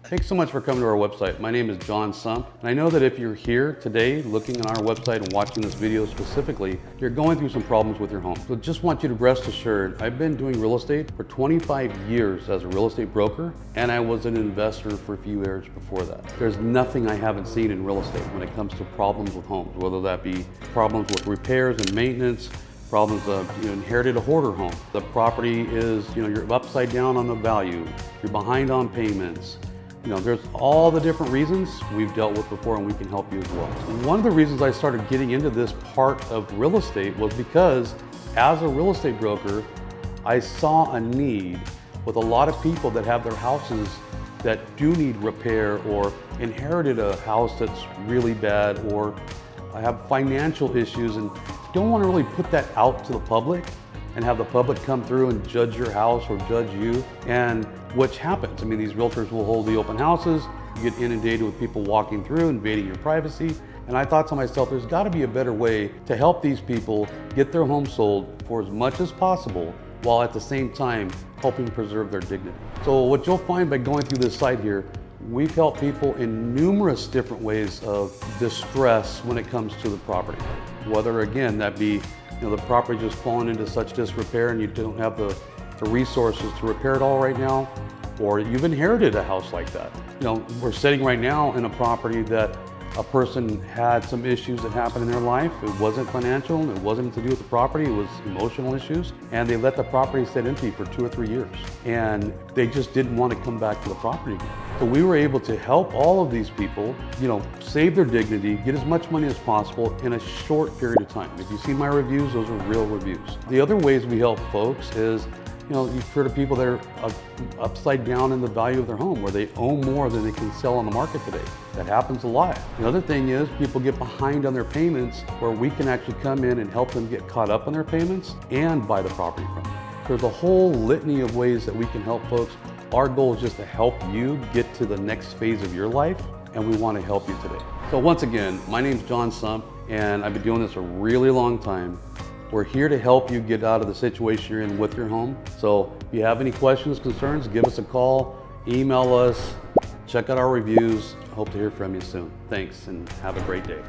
Thanks so much for coming to our website. My name is John Sump, and I know that if you're here today looking on our website and watching this video specifically, you're going through some problems with your home. So just want you to rest assured, I've been doing real estate for 25 years as a real estate broker, and I was an investor for a few years before that. There's nothing I haven't seen in real estate when it comes to problems with homes, whether that be problems with repairs and maintenance, problems of you inherited a hoarder home. The property is, you're upside down on the value, you're behind on payments. There's all the different reasons we've dealt with before, and we can help you as well. One of the reasons I started getting into this part of real estate was because as a real estate broker, I saw a need with a lot of people that have their houses that do need repair, or inherited a house that's really bad, or have financial issues and don't want to really put that out to the public and have the public come through and judge your house or judge you, and which happens. I mean, these realtors will hold the open houses, you get inundated with people walking through, invading your privacy, and I thought to myself, there's got to be a better way to help these people get their home sold for as much as possible, while at the same time helping preserve their dignity. So what you'll find by going through this site here, we've helped people in numerous different ways of distress when it comes to the property. Whether, again, that be the property just fallen into such disrepair and you don't have the resources to repair it all right now, or you've inherited a house like that. We're sitting right now in a property that a person had some issues that happened in their life. It wasn't financial, it wasn't to do with the property, it was emotional issues, and they let the property sit empty for 2 or 3 years, and they just didn't want to come back to the property again. So we were able to help all of these people, save their dignity, get as much money as possible in a short period of time. If you see my reviews, those are real reviews. The other ways we help folks is, you've heard of people that are upside down in the value of their home, where they own more than they can sell on the market today. That happens a lot. The other thing is people get behind on their payments, where we can actually come in and help them get caught up on their payments and buy the property from them. There's a whole litany of ways that we can help folks. Our goal is just to help you get to the next phase of your life, and we want to help you today. So once again, my name's John Sump, and I've been doing this a really long time. We're here to help you get out of the situation you're in with your home. So if you have any questions, concerns, give us a call, email us, check out our reviews. I hope to hear from you soon. Thanks, and have a great day.